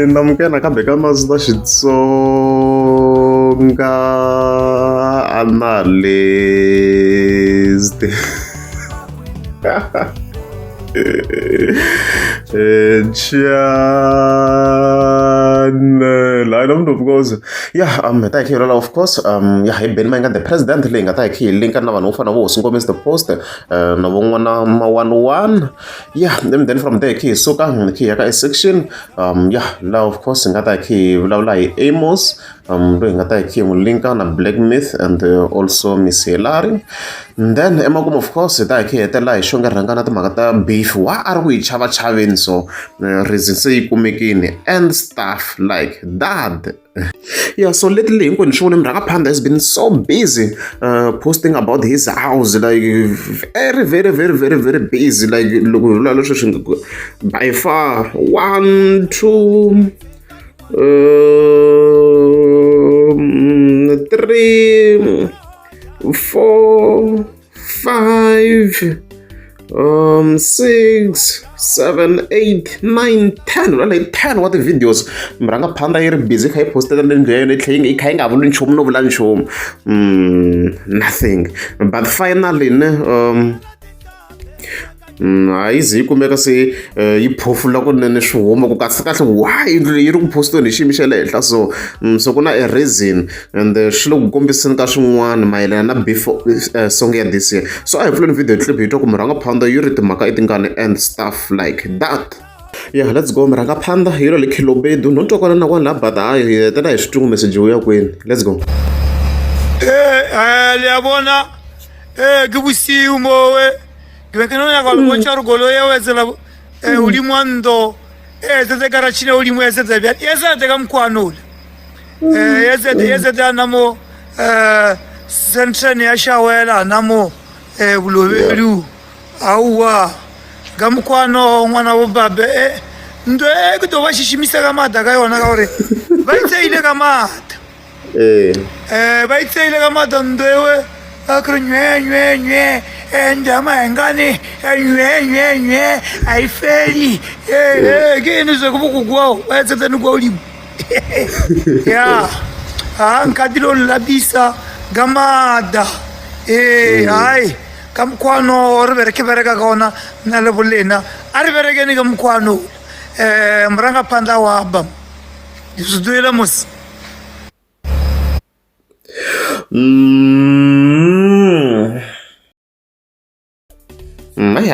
namukela kambe ka Mazda Xitsonga analyst. Channel. I don't know because ta hi of course hi Ben Mainga the president leyi nga ta hi link na vanhu vo fana vo Hosi Nkomiso the post na van'wana ma 101 and then from there hi suka hi ya ka section la of course nga ta hi vulavula hi Amos loyi nga ta hi n'wi linka na Black Myth and also Miss Hilary. And then emakumu of course ta hi hetela hi xonga rhanga na timhaka ta beef wa a ri ku hi chava chaveni so reason se yi kumekini and stuff like that. So lately hinkwenu swi vone Murangaphandla has been so busy posting about his house, like very busy, like loko hi vula leswi by far 1 2 3 4 5 6 7 8 9 10 like 10 wa ti-videos Murangaphandla yi ri busy kha yi postela le ndlu ya yona yi tlhela yi kha yi nga vuli nchumu no vula nchumu nothing but finally a yi ze yi kumeka se yi phofula kunene swi huma ku kahle why yi ri ku postiweni hi xiyimo xa le henhla so ku na a reason and swi le ku kombiseni ka swin'wana mayelana na before song ya this year. So a hi pfuleni video clip hi twa ku Murangaphandla yi ri timhaka i tingani and stuff like that. Let's go. Murangaphandla yi ri le Khilobedu no twakana na kwani la but hi hetela hi xitungu message wu ya kwini. Let's go. Liyabona ke busiu mowe ke ke no ya ka lo tsharo golo ya wetsela ulimwando tse ka rachine ulimu yetse bya yesa te ka mkwano yetse namo central ya shawela namo bulobelu auwa ga mkwano ngwana wo babe ndo ke to ba shishimisa ka mata ka yona ka hore ba itseile ka mata ba itseile ka mata ndewe akro nywe ndama ngani nywe aifeli ke nizo kubukugwao wetse ni kwa ulimu nkadilo labisa gamada ai kamkwano ribereke bereka kaona na lebolena aribereke ni kamkwano Murangaphandla wa bam disuduela mos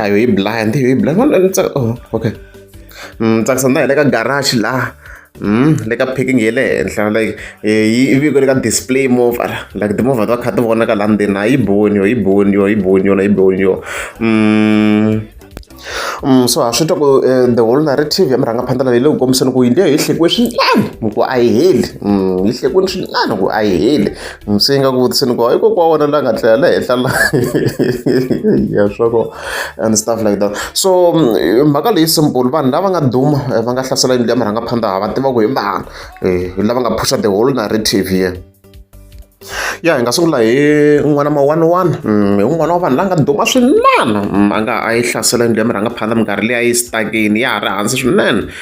ayo yi blind okay tsakisana le ka garage la le ka parking ye le henhla like yi viko le ka display movha like timovha to kha ti vonaka la ndzeni a yi boni so a swi twa ku the whole narrative ya Murangaphandla leyi le ku kombiseni ku yindlu hi hlekiwe swin'wana ku a yi heli yi hlekiweni swin'wana ku a yi heli se yi nga ku vutiseni ku hikokwa wona la nga tlela le henhla la swako and stuff like that. So mhaka leyi simple vanhu lava nga duma va nga hlasela yindlu ya Murangaphandla va tiva ku hi vana lava nga pusha the whole narrative here. Hi nga sungula hi n'wana ma 101 un'wana wa vanhu la nga duma swinene a yi hlasela yindlu ya Murangaphandla minkarhi leyi a yi stakini ya ha ri hansi swinene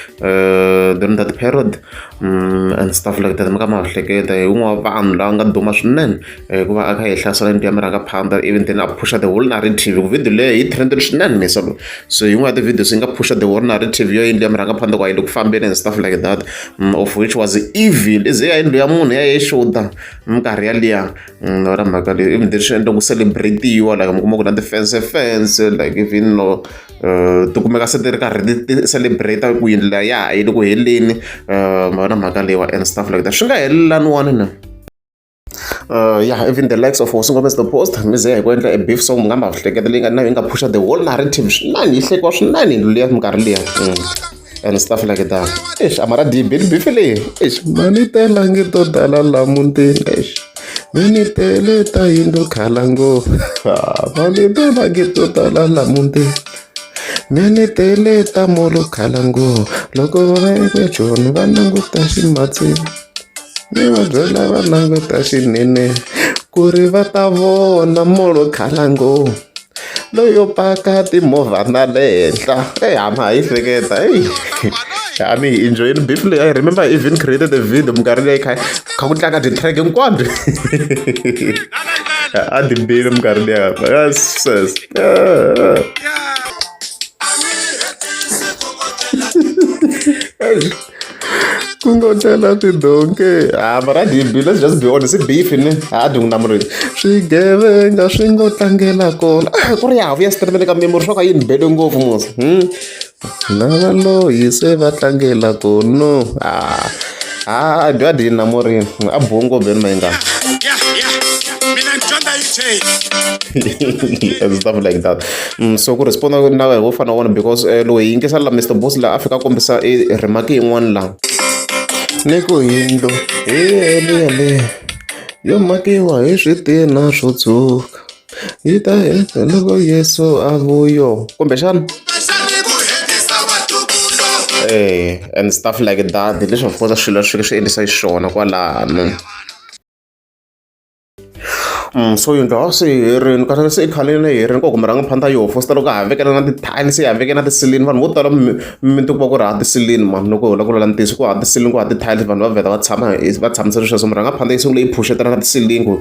during that period and stuff like that. Maka ma hleketa hi un'wana wa vanhu lava nga duma swinene ku va a kha hi hlasela yindlu ya Murangaphandla even then a pusha the whole narrative ku video leyi yi trended swinene so yin'wana ya ti-videos yi nga pusha the whole narrative yo yindlu ya Murangaphandla ku a yi le ku fambeni and stuff like that of which was evil ize ya yindlu ya munhu ya yi xuta minkarhi yaliya ra mhaka leyi even then swi endla ku celebrate-iwa like mi kuma ku na ti-fence like even ti kumeka se ti ri karhi ti celebrate ku yindlu ya ha yi le ku heleni na mhaka leyiwa and stuff like that swi nga helelaniwani na even the likes of Hosi Nkomiso the post mi ze hi ku endla a beef song mi nga ma hleketa leyi nga na yi nga pusha the whole narrative swinene yi hlekiwa swinene yindlu liya minkarhi liya and stuff like that. Amara dibili beef leyi mani telangi to tala la mutini mini tele ta yindlu khalango mani telangi to tala la mutini mini tele ta molo khalango loko va ve joni va languta ximatsini ni va byela va languta xinene ku ri va ta vona molo khalango loyo paka timovha na le henhla hama ha yi hleketa a ni hi enjoyini beef leyi. I remember I even created a video minkarhi leyi kha ku tlanga ti-track hinkwato a ti bile minkarhi leyi ku ngo tlela tidonke mara dibi, let's just be honest, beef ni dungu na murini swigevenga swi ngo tlangela kona ku ri ya vuya streameni ka memori swo ka yini bele ngopfu mos lava loyi se va tlangela kono dwadini na murini a bongo beni mayingana and stuff like that. So ku responda na ho fana wona because loyi yingisela la Mr Boss la Afrika kombisa remark yin'wana la ni ku yindlo le yo makiwa hi switina swo tshuka yi ta loko Yesu a vuyo kumbexana and stuff like that. Leswi of course swilo swi endlisa xiswona kwalano. So yindlo a swi herini kasi se i khaleni herini ko kumbe rhanga phanda yo fosta loko ha vekela na ti-tiles ha vekela na tisilini vanhu vo tala mimiti ku va ku ri ha tisilini mani loko hola ku lula ntiso ku ha tisilini ku ha ti-tiles vanhu va vheta va tshamisa leswi so rhanga phanda yi sungule yi phuxetela na tisilini ku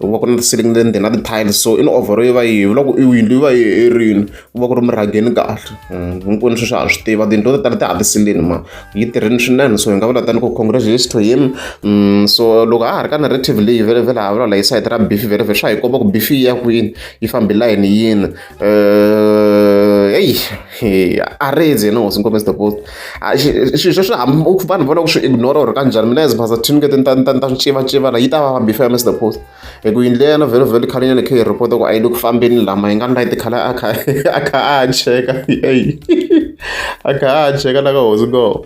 va ku ri na tisilini le ndzeni na ti-tiles so in over yi va yi loko yindlu yi va yi herini ku va ku ri murhangeni kahle hinkwenu sweswi ha swi tiva tiyindlu to tala ti ha tisilini ma yi tirhini swinene so hi nga vula tani ku congratulations to him. So loko a ha ri ka narrative leyi vhele ha vulavula hi sayiti ra beef vhele swa hi komba ku beef yi ya kwini yi fambi layini yini a reze no hosi nkombe Mr Boss swilo swi vanhu vona ku swi ignora or kanjhani mina as phasa thini ke ta civaciva la yi ta va beef ya Mr Boss hi ku yindlu yena vhele khalinyana khe hi report ku a yi le ku fambeni lama hi nga na ti khala a kha a cheka a kha a cheka la ka hosi ngo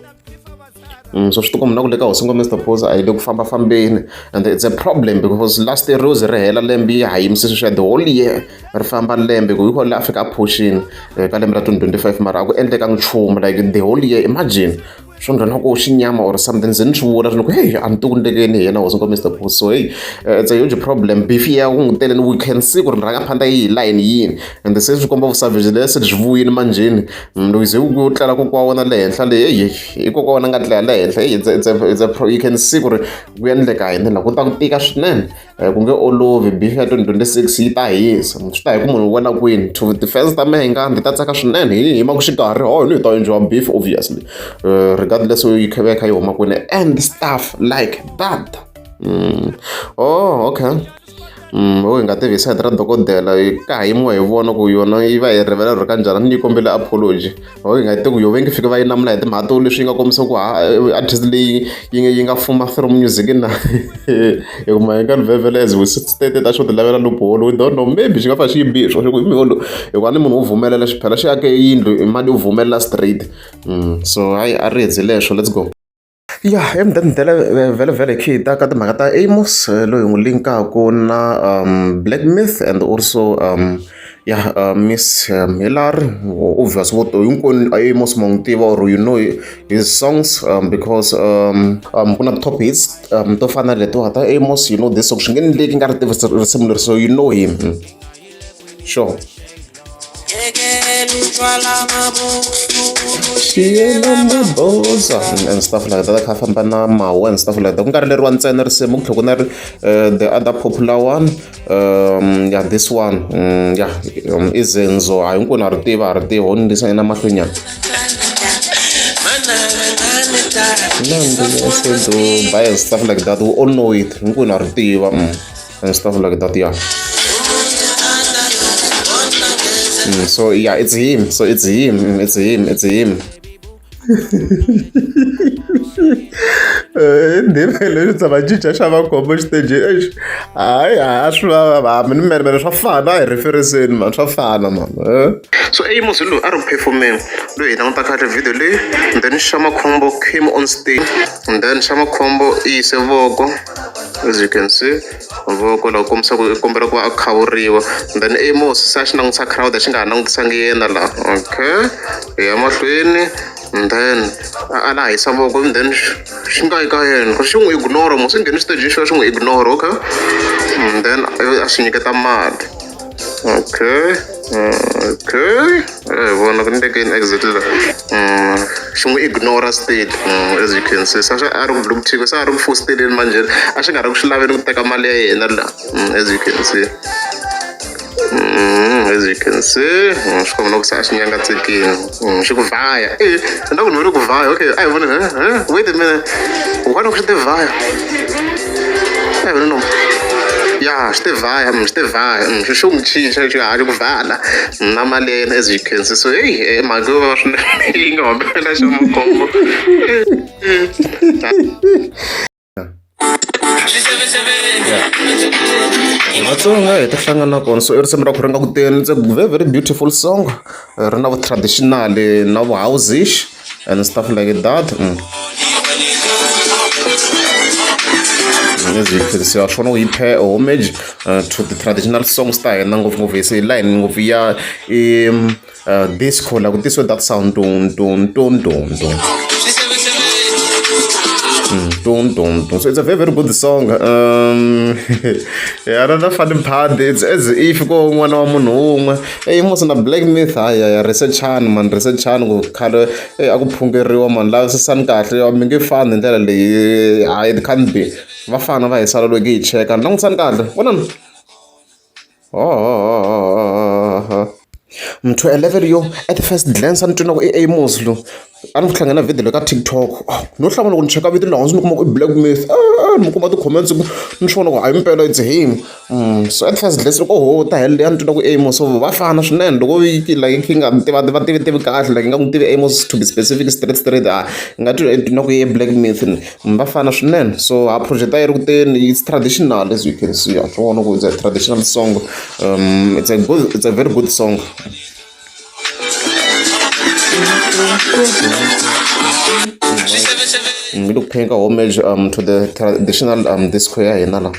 so swi tikomba na ku le ka hosi ngo Mr Boss a yi le ku fambafambeni and it's a problem because last year rose ri hela lembe yi ha yimise sweswi ya the whole year ri famba lembe ku hikwale Africa a pushini ka lembe ra 2025 mara a ku endleka nchumu like the whole year. Imagine swo nghena ku xinyama or something ze ni swi vula ni ku hey a ni ti ku ndlekeni hi yena hosi ngo Mr Boss so hey it's a huge problem. Beef ya ku n'wi teleni we can see ku ri rhanga phanda yi hi line yini and se swi komba vusavage lesi swi vuyini manjeni loko ze ku tlela ku kwa wona le henhla le i ko wona nga tlela le henhla it's a you can see ku ri ku endleka hi ndlela ku ta ku tika swinene ku nge olovi beef ya 2026 yi ta hisa swi ta hi ku munhu wela kwini to defense ta mehe nga ndzi ta tsaka swinene hi ma ku xikarhi ni hi ta enjoy beef obviously regardless you kha yi huma kwini and stuff like that. Okay hi nga tivi sayiti ra dokodela ka ha yimiwa hi vona ku yona yi va hi rivela ri kanjhani ni kombela apology hi nga tivi ku yo ve nge fika va yi namula hi timhaka to leswi yi nga kombisa ku artist leyi yi nga fuma through music na hi kuma hi nga vhele as we stated a xo ti lavela loophole we don't know maybe xi nga fa xi yi bihi swo hi ku a ni munhu wo vumelela xiphela xi ake yindlu hi mali yo vumelela straight so hayi a ri hedzi leswo let's go. Emndenini vele khe ta ka timhaka ta Amos loyi n'wi linkaku na Black Myth and also Miss Hillary obvious vo hinkwenu Amos ma n'wi tiva or you know his songs because ku na top hits to fana letiwa ta Amos you know this song swi nge ni leki nga ri tivi risimu leri so you know him sure. And stuff like that kha famba na mawa and stuff like that ku nga ri leriwa ntsena risimu ku tlhela ku na ri the other popular one this one Izenzo a hinkwenu ha ri tiva ho ni ndisa ena mahlwenyana buy and stuff like that we all know it hinkwenu ha ri tiva and stuff like that so it's him ndivele tshama cinca xa makhombo xiteji hayi swi ni merimere swa fana hi referenceni mani swa fana mani so Amos loyi a ri performing loyi hi languta kahle video leyi then xa makhombo came on stage and then xa makhombo i yise voko as you can see voko la kombisa ku kombela ku a khawuriwa then Amos sa xi langutisa crowd xi nga ha langutisangi yena la okay hi ya mahlweni and then a la hisa voko and then xi nga yi ka yena ku xi n'wi ignore mos i ngheni stage xo xi n'wi ignore okay and then a xi nyiketa mali Okay. Okay. Vona ku ndeke in exit la. Xi n'wi ignora state, as you can see. Sasha a ri ku blue sa a ri ku fositeleni manje. A xi nga ri ku xi laveni ku teka mali ya yena la. As you can see. As you can see, swi komba ku se a xi nyangatsekile. Xi ku vhaya. Endla ku ni ri ku vhaya. Okay, a hi vona. Wait a minute. Why don't you te vhaya? A hi vona no. Yeah, xi te vhaya, xi te vhaya. Xi n'wi chicha xi hayi ku vala. Na mali ya yena, as you can see. So hey, mhaka yo va swinene yi nga humelela xa makhombo. Vatsonga hi ta hlangana kona so i risimu ra ku ri nga ku teni. It's a very very beautiful song. Ri na vu traditional na vu house-ish and stuff like that. As you can see, I want to pay homage to the traditional songs ta hina ngopfungopfu hi se line ngopfu ya disco like this way that sound dun dun dun dun dun. So it's a very very good song. Yeah, another funny part, it's as if go n'wana wa munhu un'we mos na Black Myth ya researchani man researchani ku khale a ku phungeriwa man laha sasani kahle mi nge fani hi ndlela leyi it can't be vafana va hi sala loko hi cheka langutisani kahle vonani to a level yo at the first glance a ni twina ku i Amos lo a ni ku hlangana video le ka TikTok no hlangana loko ni cheka video laha ni kuma ku i Black Myth ni kuma ti-comments ni swi vona ku hayi impela it's him. So at first glance loko ta hell leyi a ni twina ku Amos so vafana swinene loko like hi nga va tivi kahle like hi nga n'wi tivi Amos to be specific straight hi nga twina ku i Black Myth vafana swinene. So a project a yi ri ku teni it's traditional as you can see a swi vona ku it's a traditional song. It's a very good song. We look paying homage to the traditional disco ya hina la.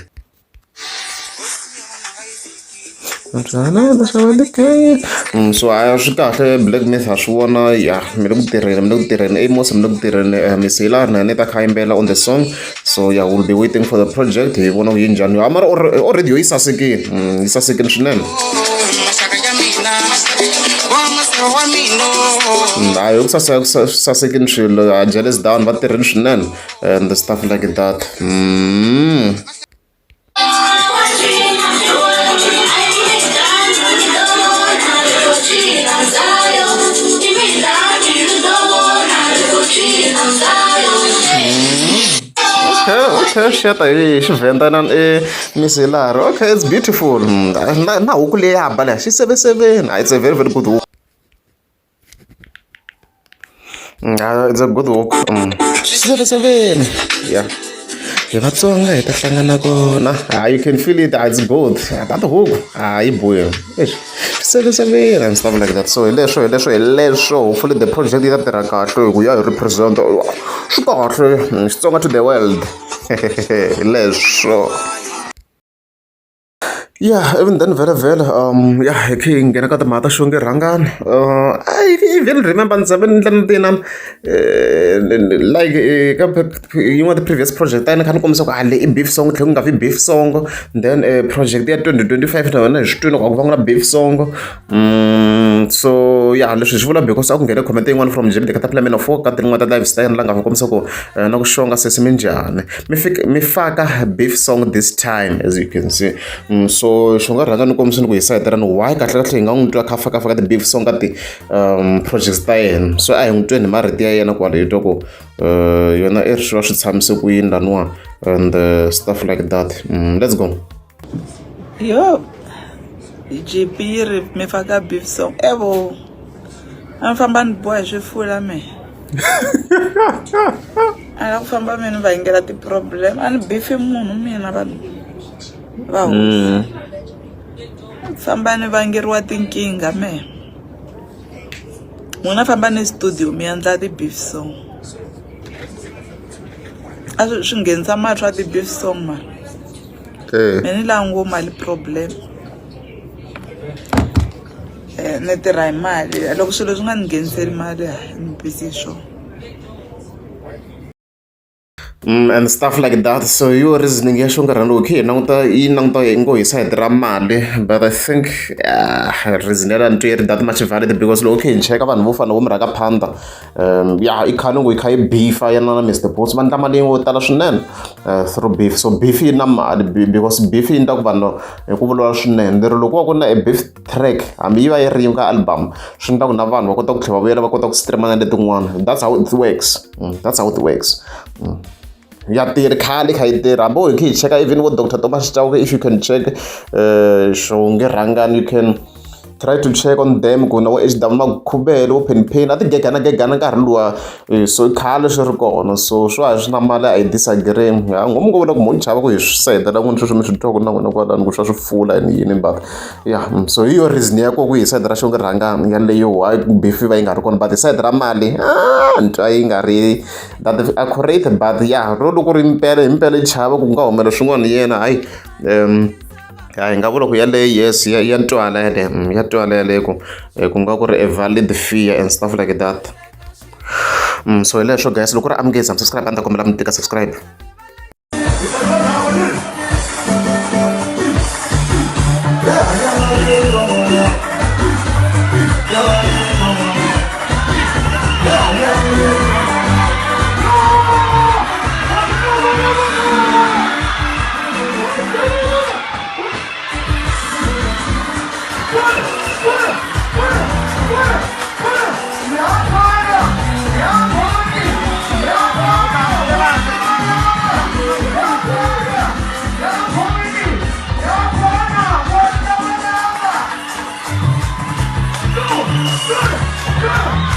So a swi kahle Black Myth a swi vona ya mi le ku tirheni Amos mi le ku tirheni Misila na yena ta kha yimbela on the song. So yeah, we'll be waiting for the project hi vona yi njhani mara already yo yi sasekile swinene. Hayi kusasekile swilo jealous down va tirheni swinene and stuff like that. Okay, shit, Xivenda na Misilari. Okay, it's beautiful. Na huku leyi ya hamba leyi xi 77. It's a very very good hook. It's a good hook. 77. Yeah. Hi Vatsonga hi ta hlangana kona. You can feel it. It's good. That hook. Yi boya. 77 and stuff like that. So hi leswo hopefully the project yi ta tirha kahle hi ku ya hi represent swi kahle Xitsonga to the world. Leswo. Yeah, even then very yeah hi khe hi nghena ka timhaka ta xonge rhangana I even remember ni zabe ni ndlela tina like ka yin'wana the previous project a ni kha ni kombisa ku le i beef song tlhela ku nga vi beef song then project ya 2025 na yona hi swi twini ku va nga na beef song. So yeah leswi hi swi vula because a ku nghene comment yin'wana from Jimmy ka ta plan 4 ka tin'wana ta live style la nga va kombisa ku na ku xonga sesimi njhani mi faka beef song this time as you can see. So swi nga rhanga ni kombisa ni ku hi sayiterani why kahle hi nga n'wi twa kha faka ti beef song ka ti projects ta yena. So a hi n'wi tweni marito ya yena kwale hi twa ku yona i ri swi va swi tshamise ku yini laniwa and stuff like that. Let's go. Yo GP yi ri mi faka beef song evo a ni famba ni boha hi swifula me a la ku famba mi ni va yingela ti-problem a ni beefi munhu mina vanhu va famba ni vangeriwa tinkingha me n'wina famba ni studio mi endla ti-beef song a swi nghenisa mahlo a ti-beef song mani me ni lava ngo mali problem ni tirha hi mali loko swilo swi nga ni ngheniseli mali ni busy hi swona. And stuff like that. So your reasoning ya xo nkarhi lowu khe hi languta ngo hi side ra mali, but I think reason ya ni twi ri that much valid because loko khe hi cheka vanhu vo fana vo Murangaphandla i khale ngo hi kha hi beefa yana na Mr Boss va ndla mali yo tala swinene through beef. So beef yi na mali because beef yi ndla ku vanhu hi ku vulavula swinene, lero loko va ku na a beef track hambi yi va yi ri ka album swi ndla ku na vanhu va kota ku tlhela va vuyela va kota ku streama na letin'wana. That's how it works. That's how it works. Ya tirhi khale kha yi tirha hambi ho hi khe hi cheka even vo Dr Thomas Chauke, if you can check Shonge Rangani, you can try to check on them ku na vo HW Makhubele vo Penpen a ti gegana nkarhi luwa, so khale swi ri kona. So swo a swi na mali a hi disagree, a ngo mi ngo vula ku mo ni chava ku hi swi sayitela n'wina sweswo mi swi twaku na n'wina kwalani ku swa swi fula yini yini, but so hi yo reason ya ko ku hi side ra Shonge Rangani yaleyo why beef va yi nga ri kona, but hi side ra mali ni twa yi nga ri that accurate, but ro loko ri impela hi chava ku nga humela swin'wana hi yena hayi hi nga vula ku yaleyo yes ya twala yaleyo ya twala yaleyo ku nga ku ri a valid fear and stuff like that. So hi leswo guys, loko ri amukeza subscribe a ni ta kombela mi tika subscribe. Go!